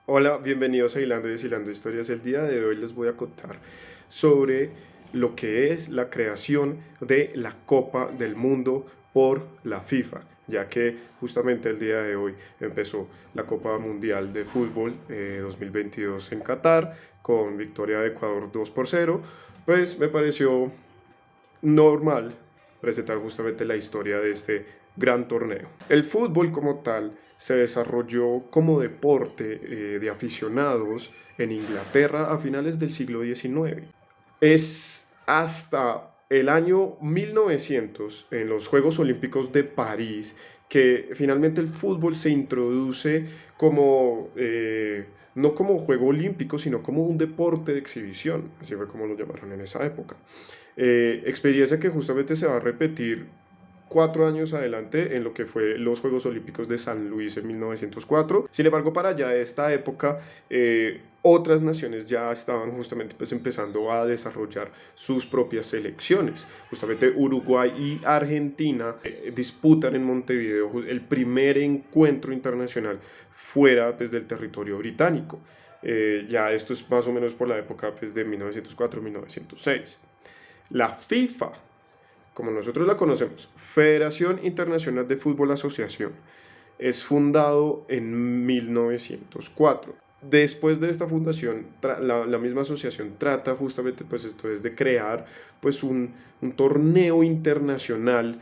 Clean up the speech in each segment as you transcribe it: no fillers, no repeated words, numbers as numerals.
Hola, bienvenidos a Hilando y Deshilando Historias. El día de hoy les voy a contar sobre lo que es la creación de la Copa del Mundo por la FIFA, ya que justamente el día de hoy empezó la Copa Mundial de Fútbol 2022 en Qatar con victoria de Ecuador 2-0. Pues me pareció normal presentar justamente la historia de este gran torneo. El fútbol como tal se desarrolló como deporte de aficionados en Inglaterra a finales del siglo XIX. Es hasta el año 1900, en los Juegos Olímpicos de París, que finalmente el fútbol se introduce como, no como juego olímpico, sino como un deporte de exhibición, así fue como lo llamaron en esa época. Experiencia que justamente se va a repetir 4 años adelante en lo que fue los Juegos Olímpicos de San Luis en 1904. Sin embargo, para ya esta época, otras naciones ya estaban justamente pues empezando a desarrollar sus propias selecciones. Justamente Uruguay y Argentina disputan en Montevideo el primer encuentro internacional fuera pues, del territorio británico. Ya esto es más o menos por la época pues, de 1904-1906. La FIFA, como nosotros la conocemos, Federación Internacional de Fútbol Asociación, es fundado en 1904. Después de esta fundación, la misma asociación trata justamente pues esto es de crear pues un torneo internacional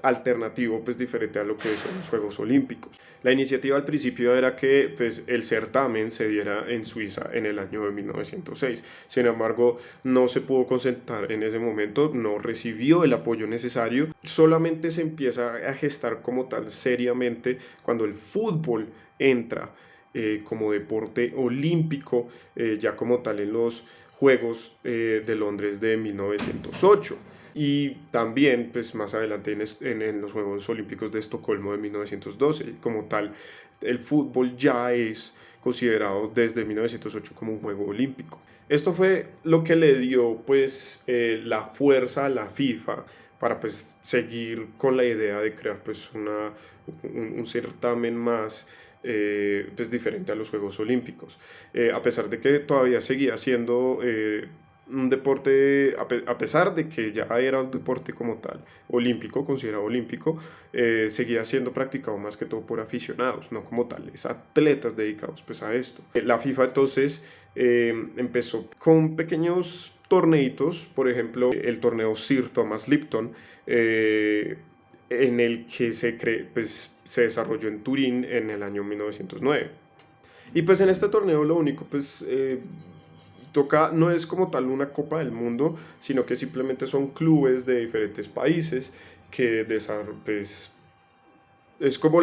alternativo pues diferente a lo que son los Juegos Olímpicos. La iniciativa al principio era que pues, el certamen se diera en Suiza en el año de 1906. Sin embargo, no se pudo concentrar en ese momento, no recibió el apoyo necesario. Solamente se empieza a gestar como tal seriamente cuando el fútbol entra como deporte olímpico, ya como tal en los Juegos de Londres de 1908 y también pues más adelante en los Juegos Olímpicos de Estocolmo de 1912. Como tal, el fútbol ya es considerado desde 1908 como un juego olímpico. Esto fue lo que le dio pues la fuerza a la FIFA para pues seguir con la idea de crear pues un certamen más pues diferente a los Juegos Olímpicos. A pesar de que todavía seguía siendo un deporte, a pesar de que ya era un deporte como tal, olímpico, considerado olímpico, seguía siendo practicado más que todo por aficionados, no como tales atletas dedicados pues a esto. La FIFA entonces empezó con pequeños torneitos, por ejemplo, el torneo Sir Thomas Lipton, en el que pues, se desarrolló en Turín en el año 1909. Y pues en este torneo lo único pues toca, no es como tal una Copa del Mundo, sino que simplemente son clubes de diferentes países que pues, es como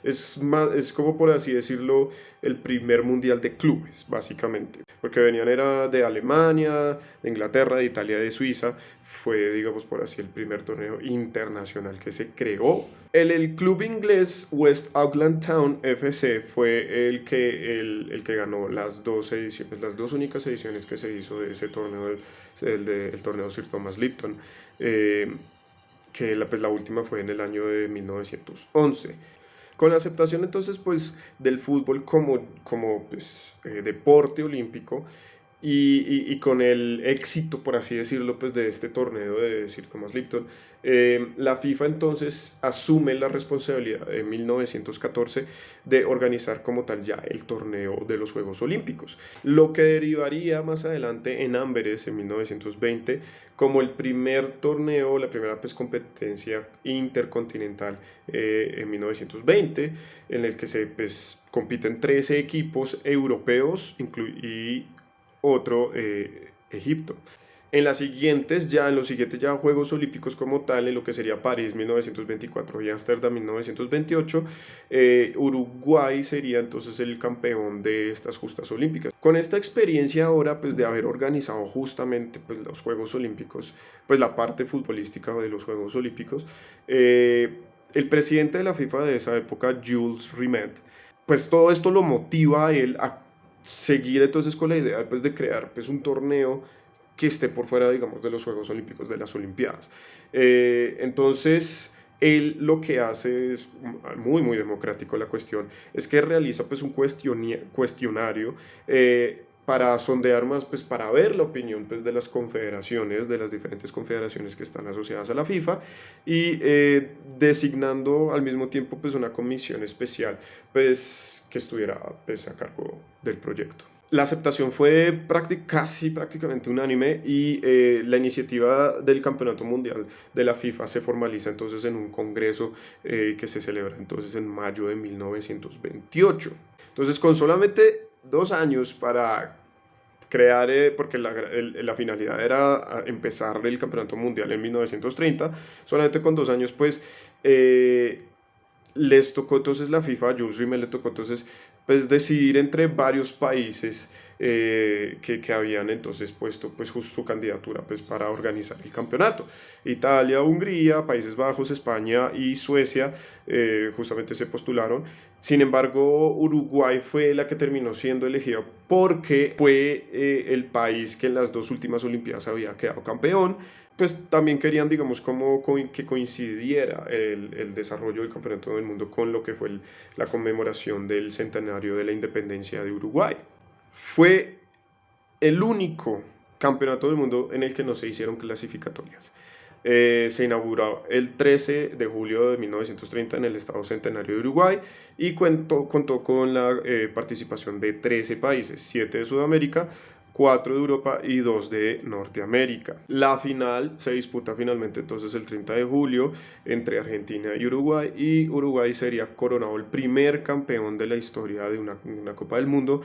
es como por así decirlo, el primer mundial de clubes, básicamente. Porque venían era de Alemania, de Inglaterra, de Italia, de Suiza. Fue, digamos por así, el primer torneo internacional que se creó. El club inglés West Auckland Town FC fue el que ganó las dos ediciones, las dos únicas ediciones que se hizo de ese torneo, el torneo Sir Thomas Lipton. Que pues, la última fue en el año de 1911. Con la aceptación entonces pues del fútbol como pues, deporte olímpico y con el éxito, por así decirlo, pues de este torneo de Sir Thomas Lipton, la FIFA entonces asume la responsabilidad en 1914 de organizar como tal ya el torneo de los Juegos Olímpicos, lo que derivaría más adelante en Amberes en 1920 como el primer torneo, la primera pues, competencia intercontinental en 1920, en el que se pues, compiten 13 equipos europeos y otro Egipto. En los siguientes ya Juegos Olímpicos como tal, en lo que sería París 1924 y Ámsterdam 1928, Uruguay sería entonces el campeón de estas justas olímpicas. Con esta experiencia ahora, pues de haber organizado justamente pues, los Juegos Olímpicos, pues la parte futbolística de los Juegos Olímpicos, el presidente de la FIFA de esa época, Jules Rimet, pues todo esto lo motiva a él a seguir entonces con la idea pues, de crear pues, un torneo que esté por fuera, digamos, de los Juegos Olímpicos, de las Olimpiadas. Entonces, Él lo que hace es muy, muy democrático la cuestión, es que realiza pues un cuestionario para sondear más, pues para ver la opinión pues de las confederaciones, de las diferentes confederaciones que están asociadas a la FIFA y designando al mismo tiempo pues una comisión especial pues que estuviera pues a cargo del proyecto. La aceptación fue casi prácticamente unánime y la iniciativa del Campeonato Mundial de la FIFA se formaliza entonces en un congreso que se celebra entonces en mayo de 1928. Entonces con solamente 2 años para crear, porque la finalidad era empezar el Campeonato Mundial en 1930, solamente con 2 años pues les tocó entonces la FIFA, a Jules Rimet le tocó entonces pues decidir entre varios países que habían entonces puesto pues su candidatura pues para organizar el campeonato. Italia, Hungría, Países Bajos, España y Suecia justamente se postularon. Sin embargo, Uruguay fue la que terminó siendo elegida porque fue el país que en las 2 últimas Olimpiadas había quedado campeón. Pues también querían, digamos, como que coincidiera el desarrollo del Campeonato del Mundo con lo que fue la conmemoración del centenario de la independencia de Uruguay. Fue el único campeonato del mundo en el que no se hicieron clasificatorias. Se inauguró el 13 de julio de 1930 en el Estado Centenario de Uruguay y contó con la participación de 13 países, 7 de Sudamérica, 4 de Europa y 2 de Norteamérica. La final se disputa finalmente entonces el 30 de julio entre Argentina y Uruguay sería coronado el primer campeón de la historia de una Copa del Mundo.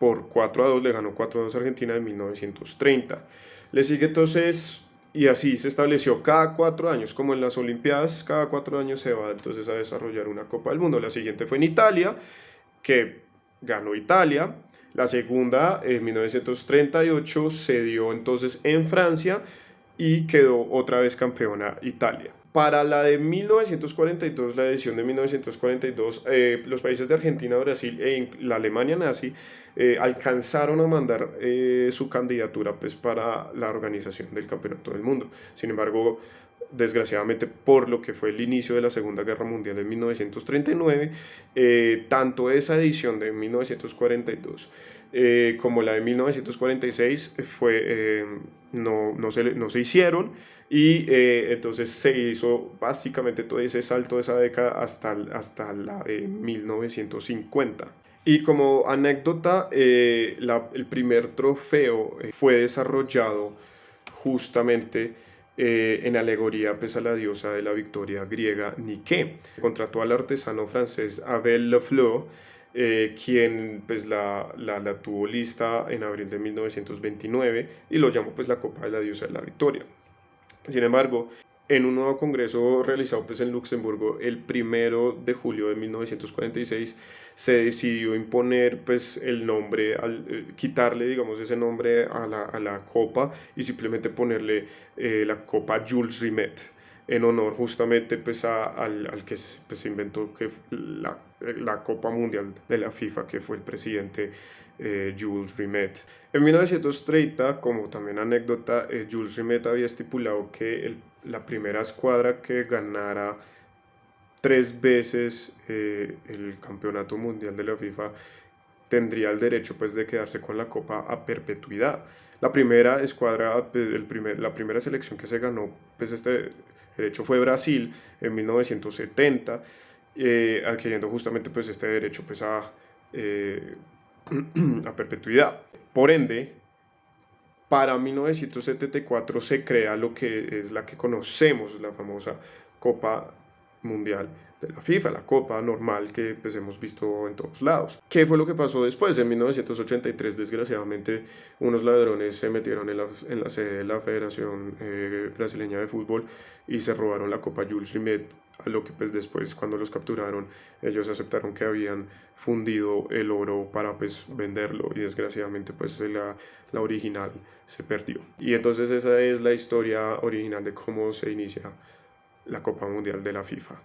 Por 4-2 le ganó 4-2 a Argentina en 1930. Le sigue entonces, y así se estableció cada 4 años, como en las Olimpiadas, cada 4 años se va entonces a desarrollar una Copa del Mundo. La siguiente fue en Italia, que ganó Italia. La segunda, en 1938, se dio entonces en Francia y quedó otra vez campeona Italia. Para la de 1942, la edición de 1942, los países de Argentina, Brasil la Alemania nazi alcanzaron a mandar su candidatura pues, para la organización del Campeonato del Mundo. Sin embargo, desgraciadamente por lo que fue el inicio de la Segunda Guerra Mundial en 1939, tanto esa edición de 1942 como la de 1946 no se hicieron y entonces se hizo básicamente todo ese salto de esa década hasta la de 1950. Y como anécdota, el primer trofeo fue desarrollado justamente en alegoría pues, a la diosa de la victoria griega Nike. Contrató al artesano francés Abel Lefleur, quien pues, la tuvo lista en abril de 1929 y lo llamó pues, la Copa de la Diosa de la Victoria. Sin embargo, en un nuevo congreso realizado pues, en Luxemburgo el 1 de julio de 1946 se decidió imponer pues, el nombre, quitarle digamos, ese nombre a la copa y simplemente ponerle la Copa Jules Rimet en honor justamente pues, al que pues, se inventó que la Copa Mundial de la FIFA, que fue el presidente Jules Rimet. En 1930, como también anécdota, Jules Rimet había estipulado que la primera escuadra que ganara 3 veces el campeonato mundial de la FIFA tendría el derecho pues, de quedarse con la copa a perpetuidad. La primera escuadra, la primera selección que se ganó pues, este derecho fue Brasil en 1970, adquiriendo justamente pues, este derecho pues, a perpetuidad. Por ende, para 1974 se crea lo que es la que conocemos, la famosa Copa Mundial de la FIFA, la copa normal que pues, hemos visto en todos lados. ¿Qué fue lo que pasó después? En 1983, desgraciadamente, unos ladrones se metieron en la sede de la Federación Brasileña de Fútbol y se robaron la Copa Jules Rimet, a lo que pues, después, cuando los capturaron, ellos aceptaron que habían fundido el oro para pues, venderlo y desgraciadamente pues, la original se perdió. Y entonces esa es la historia original de cómo se inicia la Copa Mundial de la FIFA.